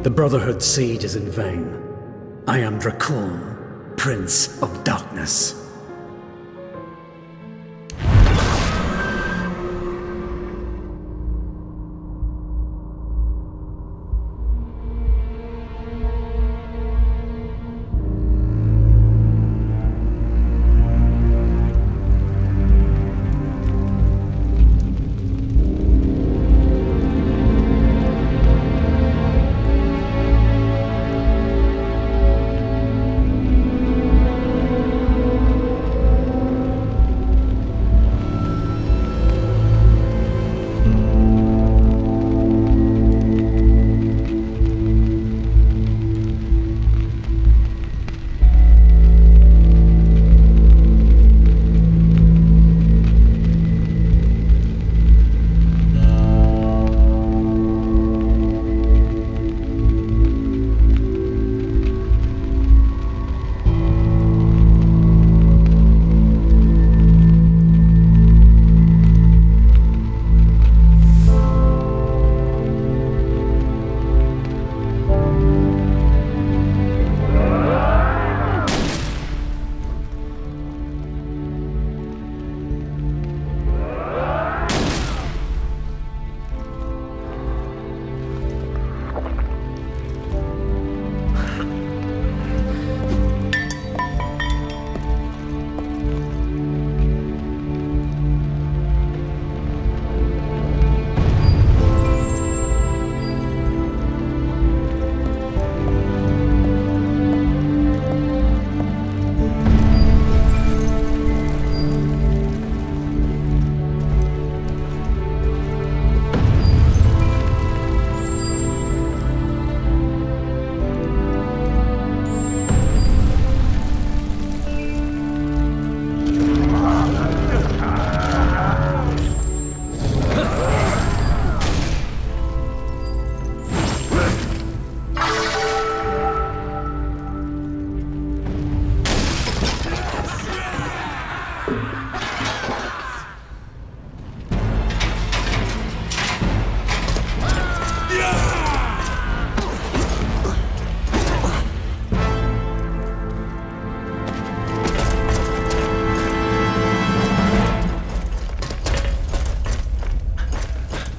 The Brotherhood's siege is in vain. I am Dracul, Prince of Darkness.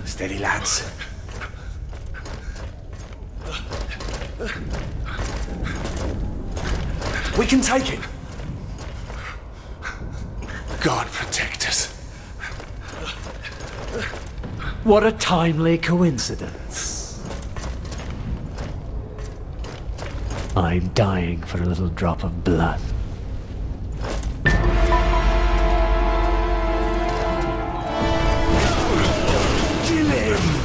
Steady, lads. We can take it. God protect us. What a timely coincidence. I'm dying for a little drop of blood. Kill him!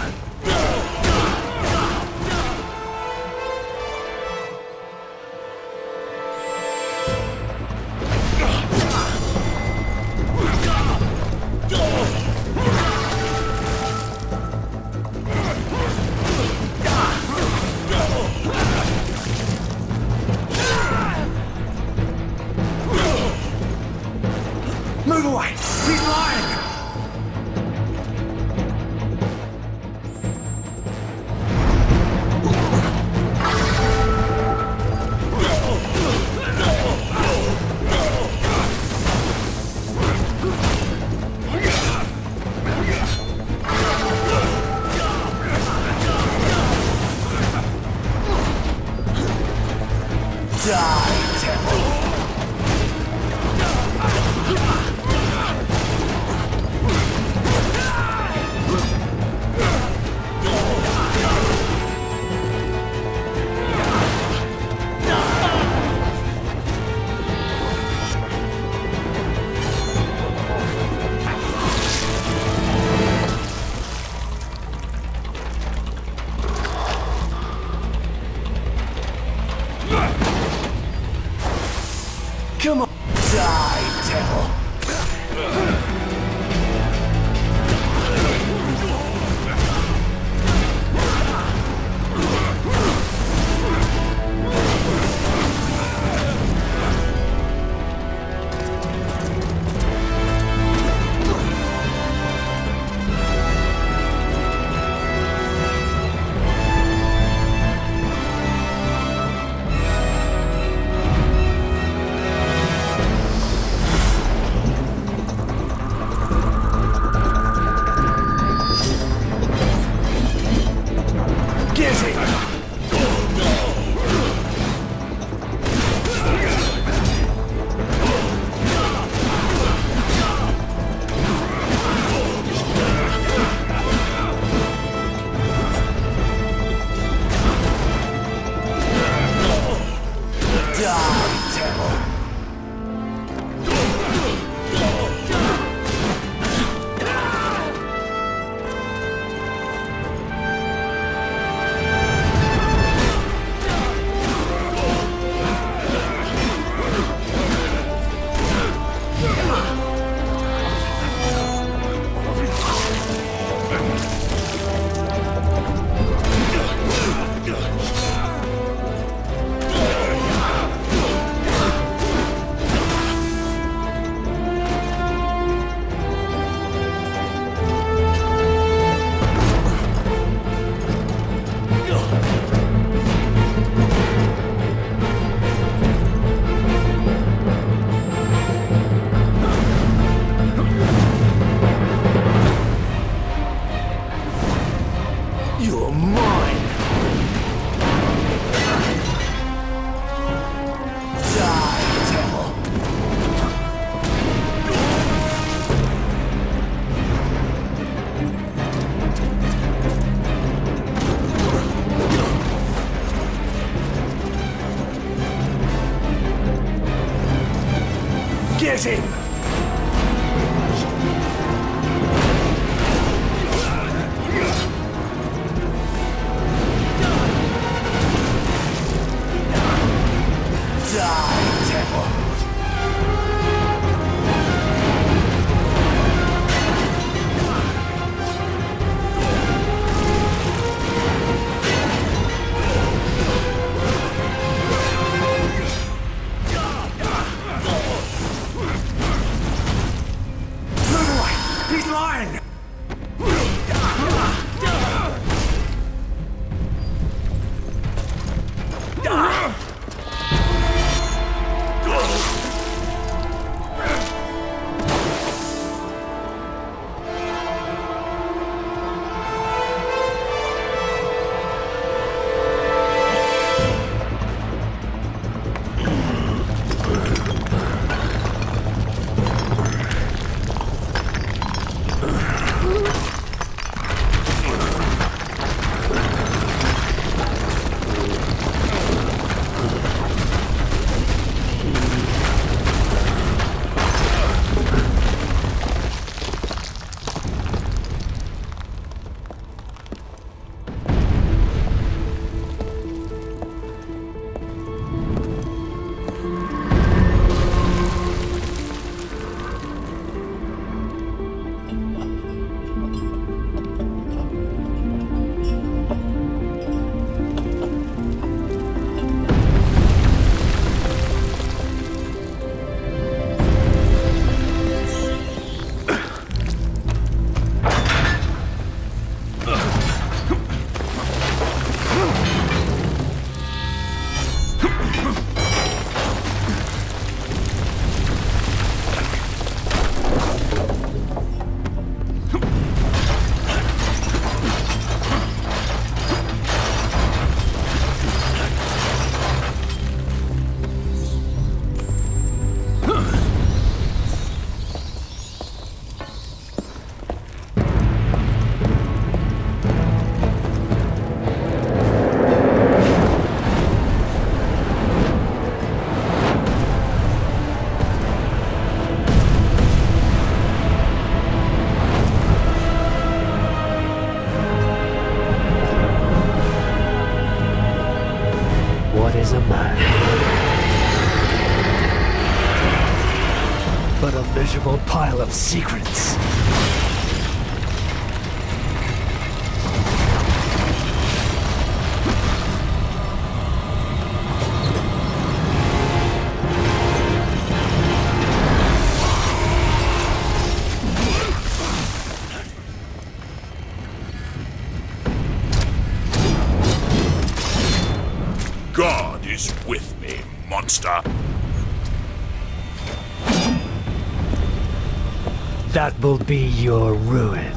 Get him! is a man, but a miserable pile of secrets. God is with me, monster. That will be your ruin.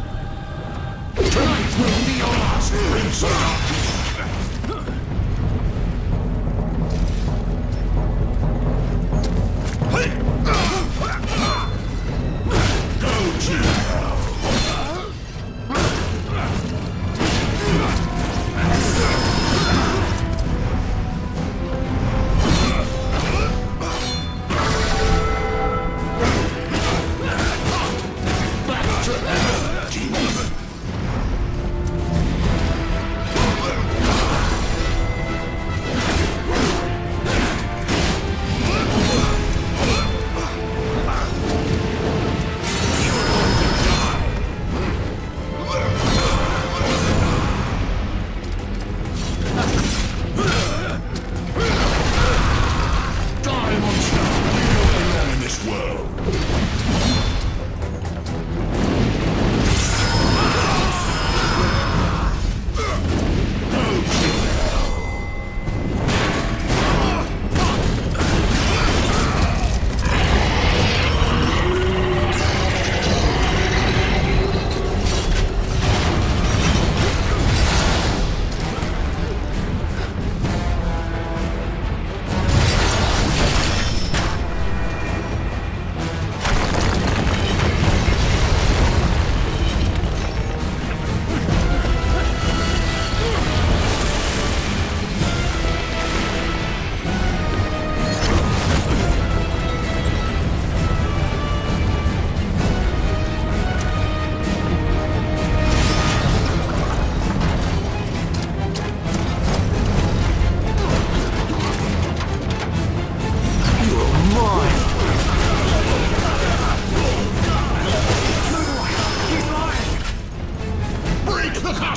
Tonight will be your last resort. Go to hell.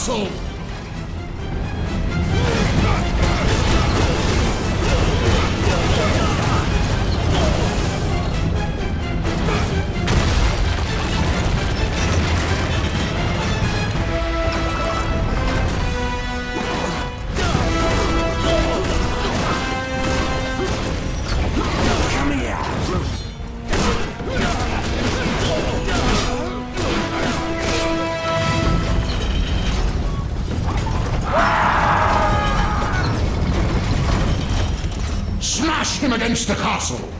castle! Smash him against the castle!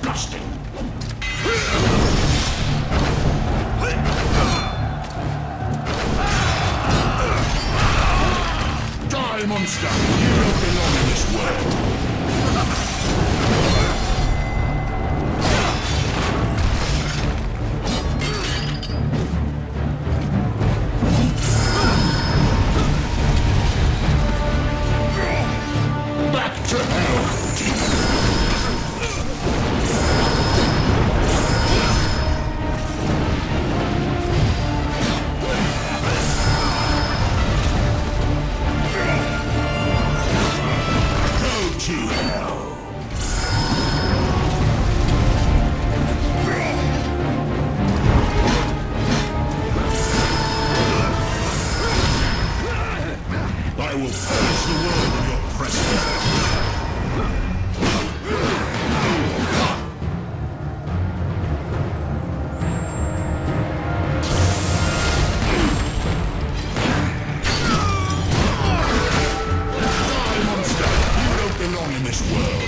disgusting. Die, monster! You don't belong in this world. Back to hell, demon! I will purge the world of your presence. Die, monster! You don't belong in this world.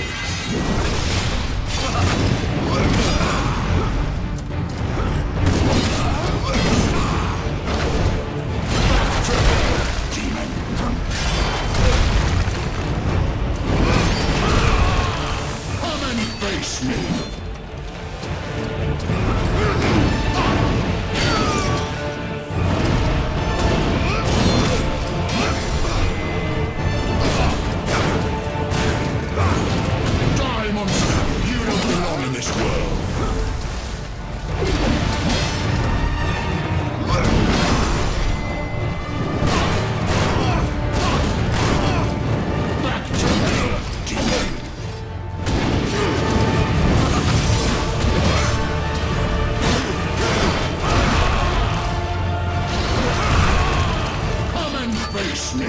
Face me. Die, monster! You don't belong in this world. Back to hell, demon! Face me.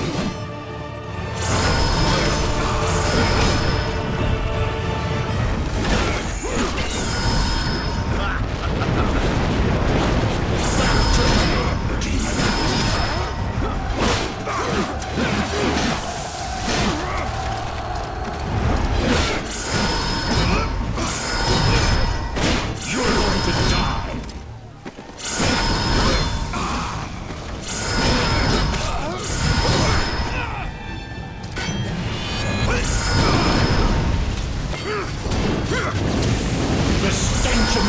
You're going to die. The stench of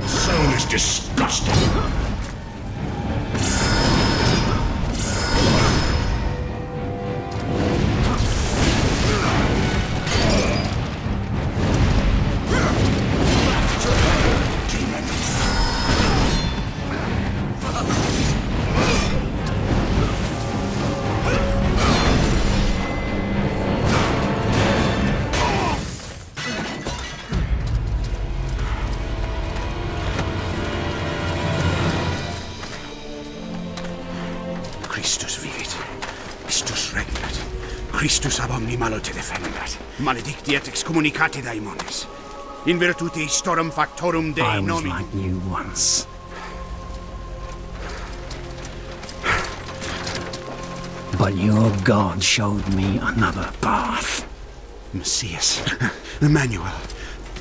the soul is disgusting. Christus vivit, Christus regnat, Christus ab omni malo te defendat, maledictiat excommunicati daimones, in virtute storum factorum Dei I was nomi. like you once. But your God showed me another path. Messias, Emmanuel,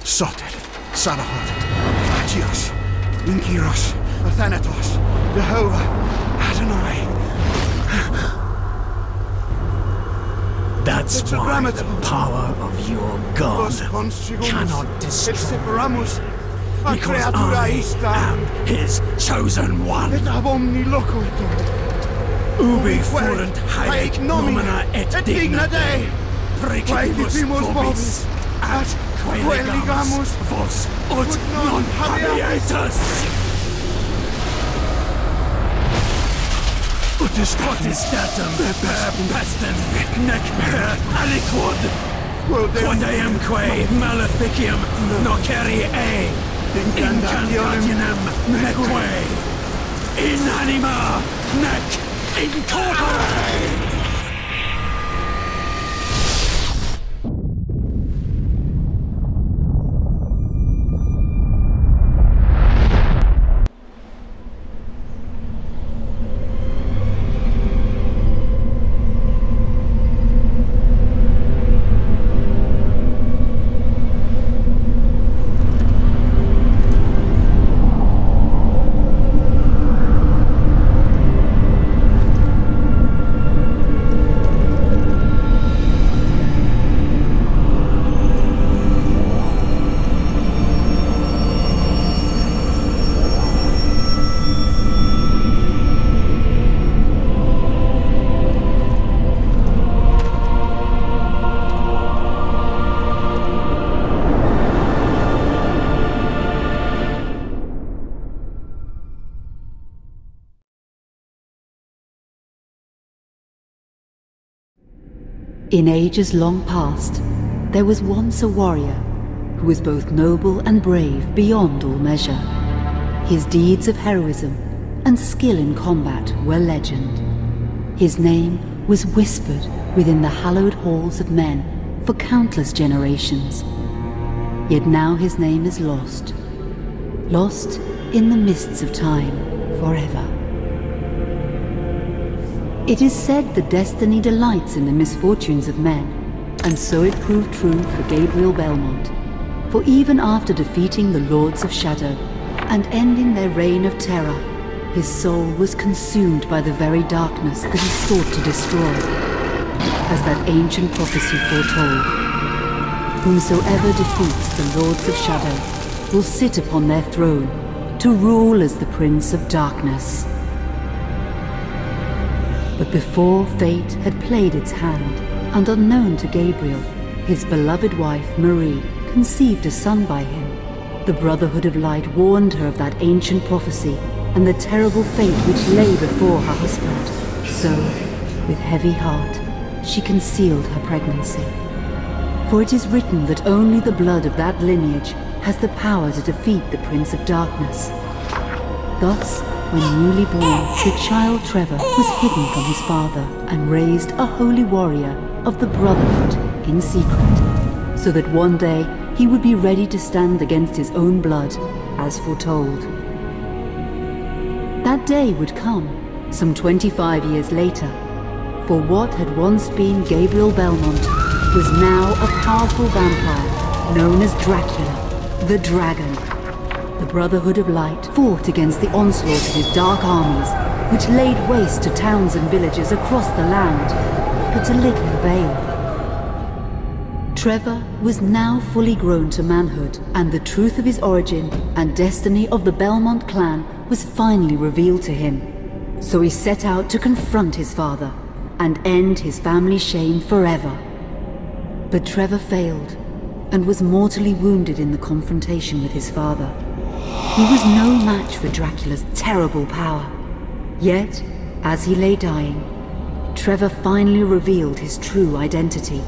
Soter, Sabaoth, Agios, Inkyros, Athanatos, Jehovah, Adonai. That's why the power of your God cannot destroy. Because I am his chosen one. Ubi fuerunt haec nomina et digna Dei, precipibus vobis, atque legamus vos ut non habietus. Ut potestatem per pestem nec per aliquod, quod eamque maleficium nocere incantationem neque in anima nec in corpore. In ages long past, there was once a warrior who was both noble and brave beyond all measure. His deeds of heroism and skill in combat were legend. His name was whispered within the hallowed halls of men for countless generations. Yet now his name is lost. Lost in the mists of time forever. It is said that destiny delights in the misfortunes of men, and so it proved true for Gabriel Belmont. For even after defeating the Lords of Shadow and ending their reign of terror, his soul was consumed by the very darkness that he sought to destroy. As that ancient prophecy foretold, whomsoever defeats the Lords of Shadow will sit upon their throne to rule as the Prince of Darkness. But before fate had played its hand, and unknown to Gabriel, his beloved wife Marie conceived a son by him. The Brotherhood of Light warned her of that ancient prophecy and the terrible fate which lay before her husband. So, with heavy heart, she concealed her pregnancy. For it is written that only the blood of that lineage has the power to defeat the Prince of Darkness. Thus, when newly born, the child Trevor was hidden from his father and raised a holy warrior of the Brotherhood in secret, so that one day he would be ready to stand against his own blood, as foretold. That day would come, some 25 years later, for what had once been Gabriel Belmont was now a powerful vampire known as Dracula, the Dragon. The Brotherhood of Light fought against the onslaught of his dark armies, which laid waste to towns and villages across the land, but to little avail. Trevor was now fully grown to manhood, and the truth of his origin and destiny of the Belmont clan was finally revealed to him. So he set out to confront his father and end his family's shame forever. But Trevor failed, and was mortally wounded in the confrontation with his father. He was no match for Dracula's terrible power. Yet, as he lay dying, Trevor finally revealed his true identity.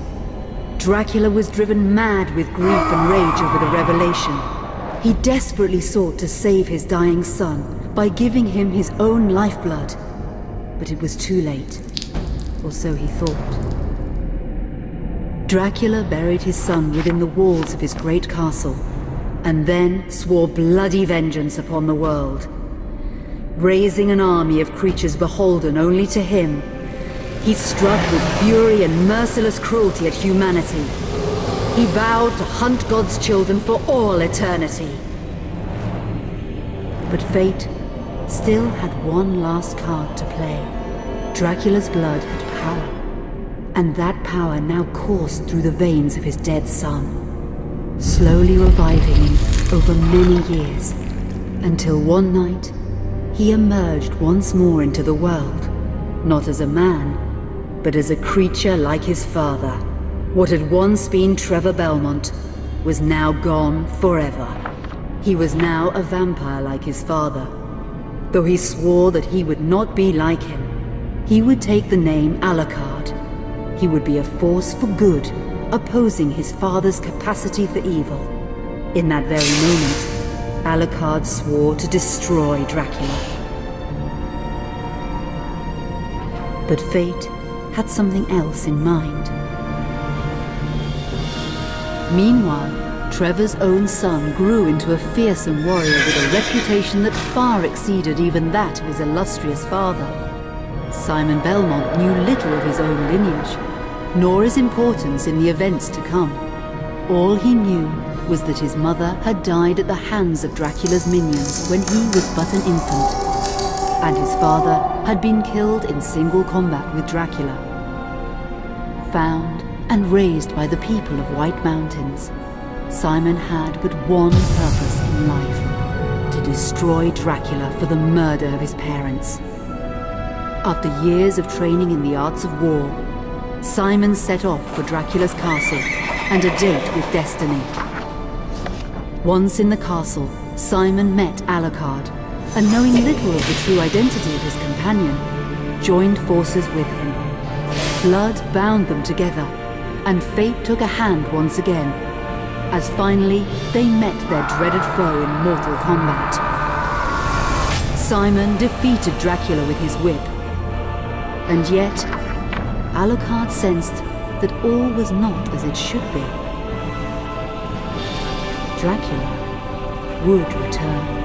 Dracula was driven mad with grief and rage over the revelation. He desperately sought to save his dying son by giving him his own lifeblood. But it was too late, or so he thought. Dracula buried his son within the walls of his great castle, and then swore bloody vengeance upon the world. Raising an army of creatures beholden only to him, he struck with fury and merciless cruelty at humanity. He vowed to hunt God's children for all eternity. But fate still had one last card to play. Dracula's blood had power, and that power now coursed through the veins of his dead son, slowly reviving him over many years, until one night he emerged once more into the world, not as a man, but as a creature like his father. What had once been Trevor Belmont was now gone forever. He was now a vampire like his father, though he swore that he would not be like him. He would take the name Alucard. He would be a force for good, opposing his father's capacity for evil. In that very moment, Alucard swore to destroy Dracula. But fate had something else in mind. Meanwhile, Trevor's own son grew into a fearsome warrior with a reputation that far exceeded even that of his illustrious father. Simon Belmont knew little of his own lineage, nor his importance in the events to come. All he knew was that his mother had died at the hands of Dracula's minions when he was but an infant, and his father had been killed in single combat with Dracula. Found and raised by the people of White Mountains, Simon had but one purpose in life: to destroy Dracula for the murder of his parents. After years of training in the arts of war, Simon set off for Dracula's castle and a date with destiny. Once in the castle, Simon met Alucard, and knowing little of the true identity of his companion, joined forces with him. Blood bound them together, and fate took a hand once again, as finally they met their dreaded foe in mortal combat. Simon defeated Dracula with his whip, and yet Alucard sensed that all was not as it should be. Dracula would return.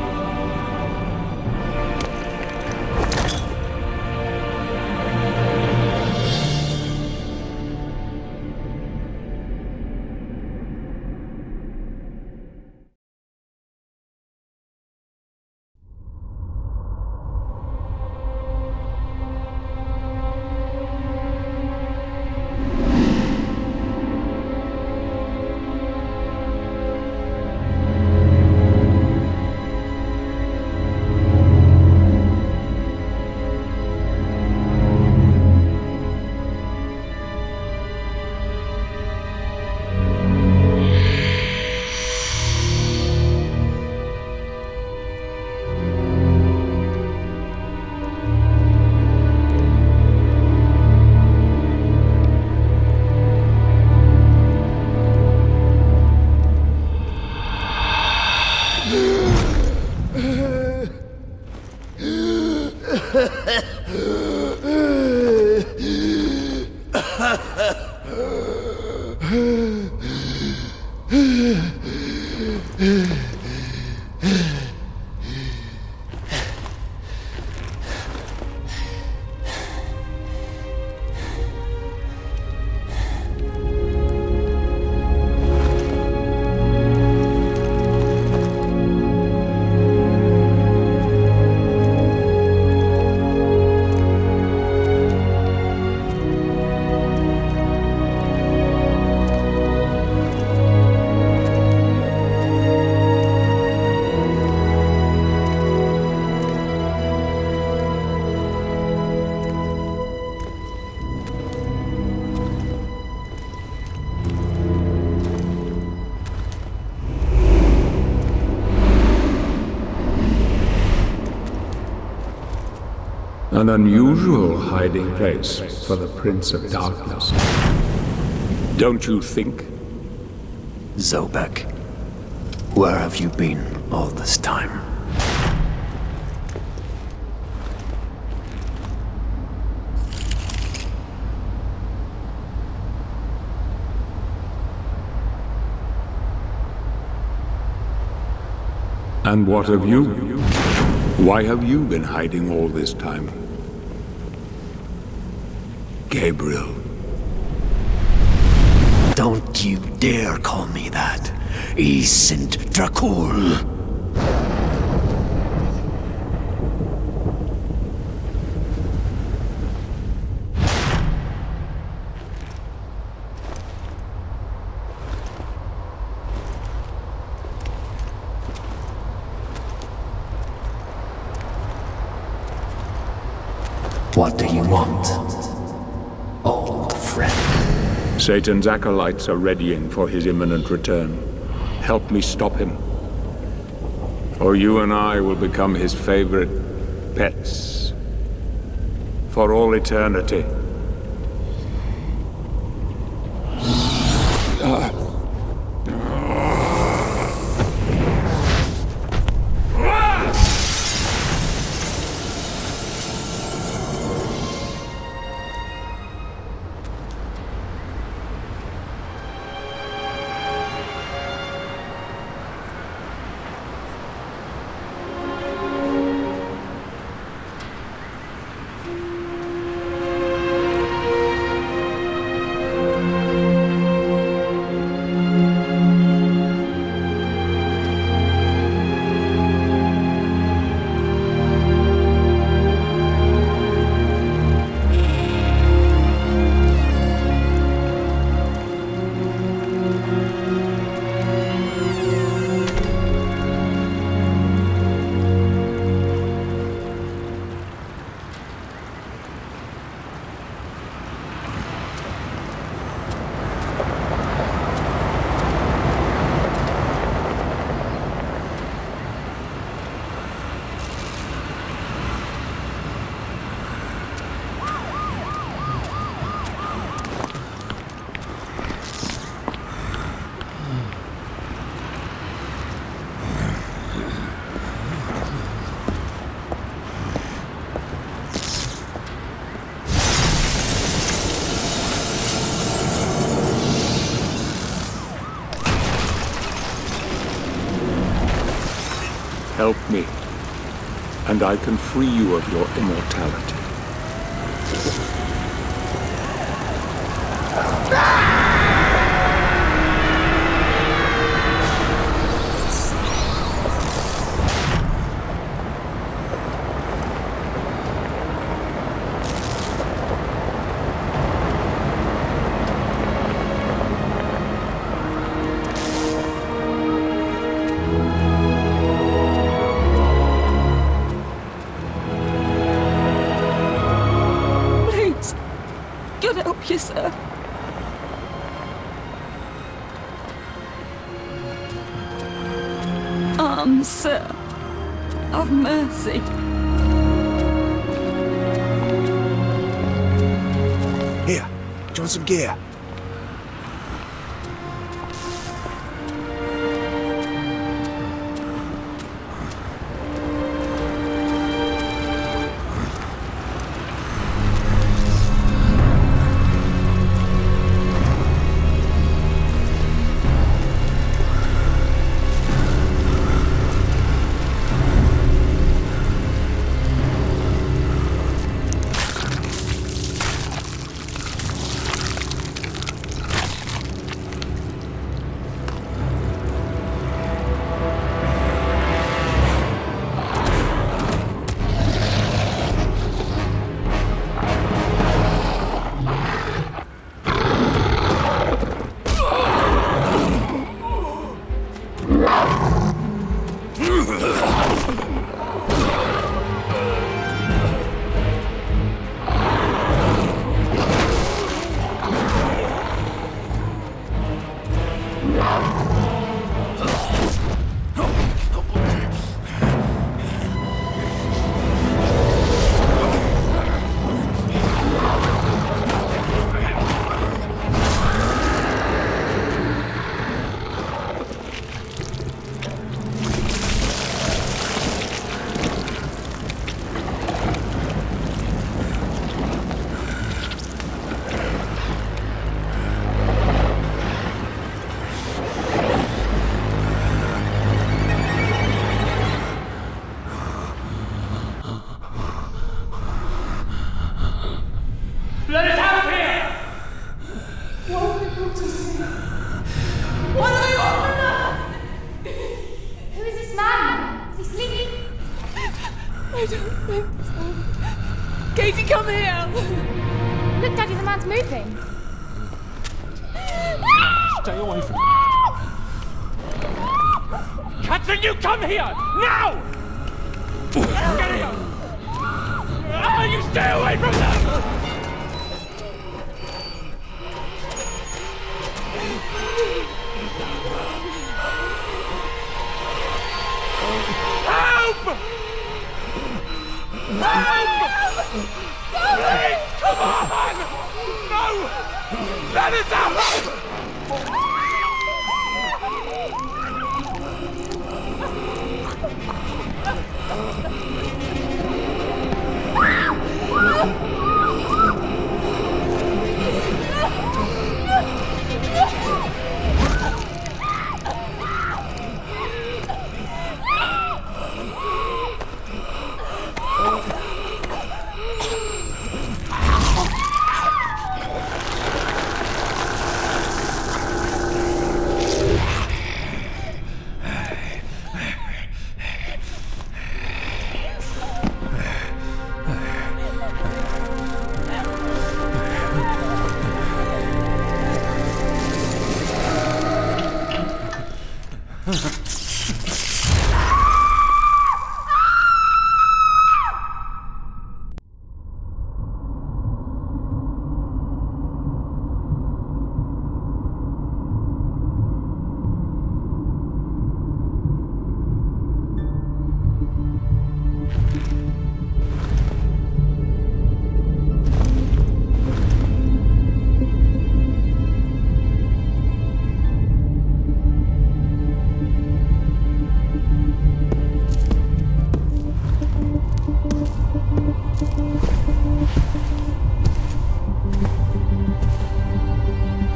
An unusual hiding place for the Prince of Darkness. Don't you think? Zobek, where have you been all this time? And what of you? Why have you been hiding all this time? Gabriel. Don't you dare call me that. I sind Dracul. What do you want, old friend? Satan's acolytes are readying for his imminent return. Help me stop him, or you and I will become his favorite pets for all eternity. Help me, and I can free you of your immortality. Sir. Arms, sir, of mercy. Here, do you want some gear? Let us out of here! What are they going to see? What do they want from us? Who is this man? Is he sleeping? I don't think so. Katie, come here! Look, Daddy, the man's moving. Stay away from me. Catherine, you come here! Now! Get here! You stay away from them! Help! Help! Please, come on! No! Let us out!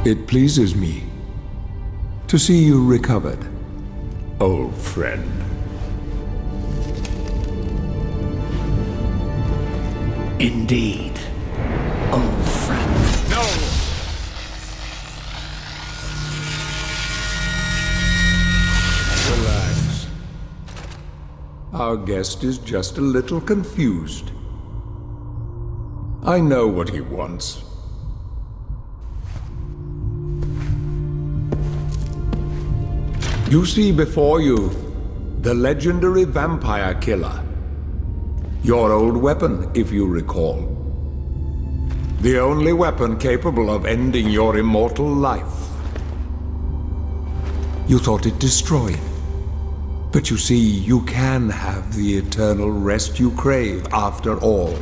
It pleases me to see you recovered, old friend. Indeed, old friend. No! Relax. Our guest is just a little confused. I know what he wants. You see before you the legendary vampire killer. Your old weapon, if you recall. The only weapon capable of ending your immortal life. You thought it destroyed. But you see, you can have the eternal rest you crave after all.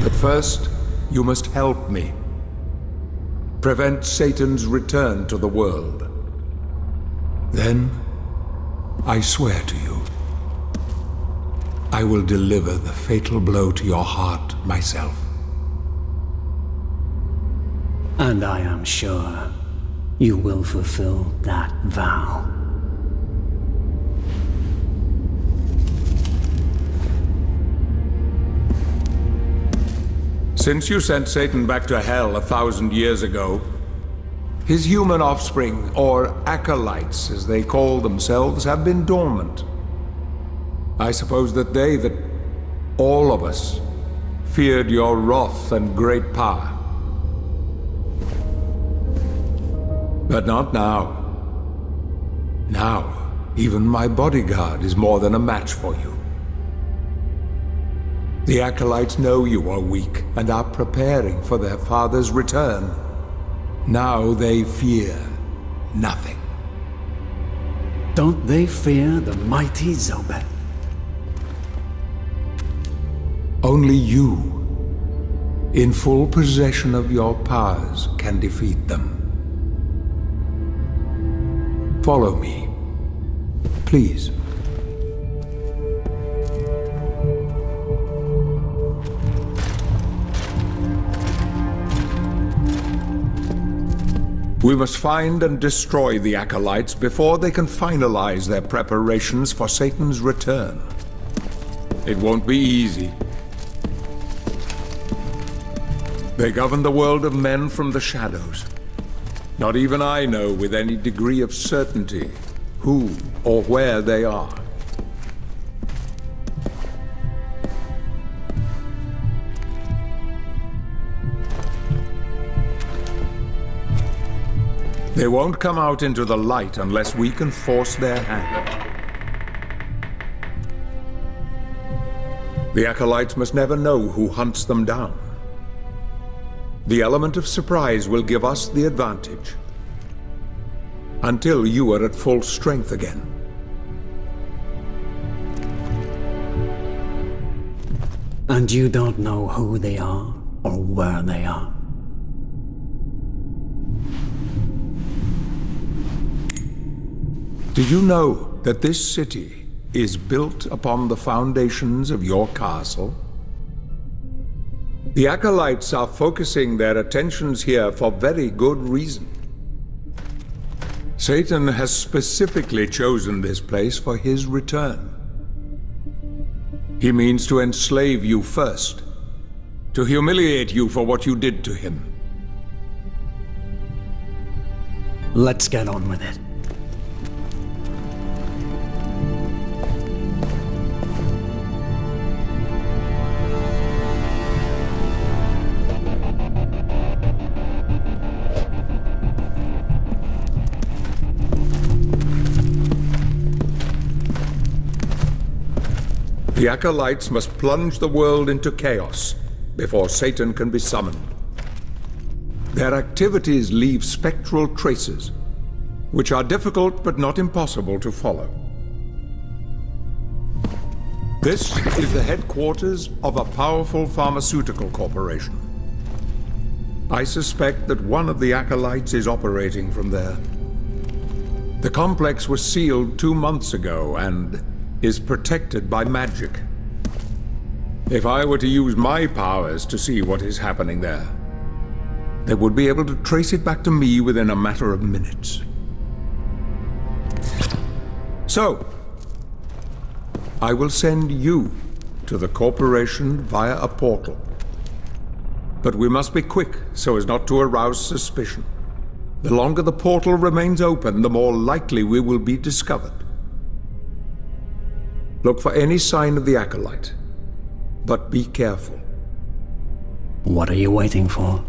But first, you must help me. Prevent Satan's return to the world. Then, I swear to you, I will deliver the fatal blow to your heart myself. And I am sure you will fulfill that vow. Since you sent Satan back to hell 1,000 years ago, his human offspring, or acolytes as they call themselves, have been dormant. I suppose that all of us, feared your wrath and great power. But not now. Now, even my bodyguard is more than a match for you. The acolytes know you are weak and are preparing for their father's return. Now they fear nothing. Don't they fear the mighty Zobet? Only you, in full possession of your powers, can defeat them. Follow me, please. We must find and destroy the acolytes before they can finalize their preparations for Satan's return. It won't be easy. They govern the world of men from the shadows. Not even I know with any degree of certainty who or where they are. They won't come out into the light unless we can force their hand. The acolytes must never know who hunts them down. The element of surprise will give us the advantage. Until you are at full strength again. And you don't know who they are or where they are. Do you know that this city is built upon the foundations of your castle? The acolytes are focusing their attentions here for very good reason. Satan has specifically chosen this place for his return. He means to enslave you first, to humiliate you for what you did to him. Let's get on with it. The acolytes must plunge the world into chaos before Satan can be summoned. Their activities leave spectral traces, which are difficult but not impossible to follow. This is the headquarters of a powerful pharmaceutical corporation. I suspect that one of the acolytes is operating from there. The complex was sealed 2 months ago and is protected by magic. If I were to use my powers to see what is happening there, they would be able to trace it back to me within a matter of minutes. So, I will send you to the corporation via a portal. But we must be quick so as not to arouse suspicion. The longer the portal remains open, the more likely we will be discovered. Look for any sign of the Acolyte, but be careful. What are you waiting for?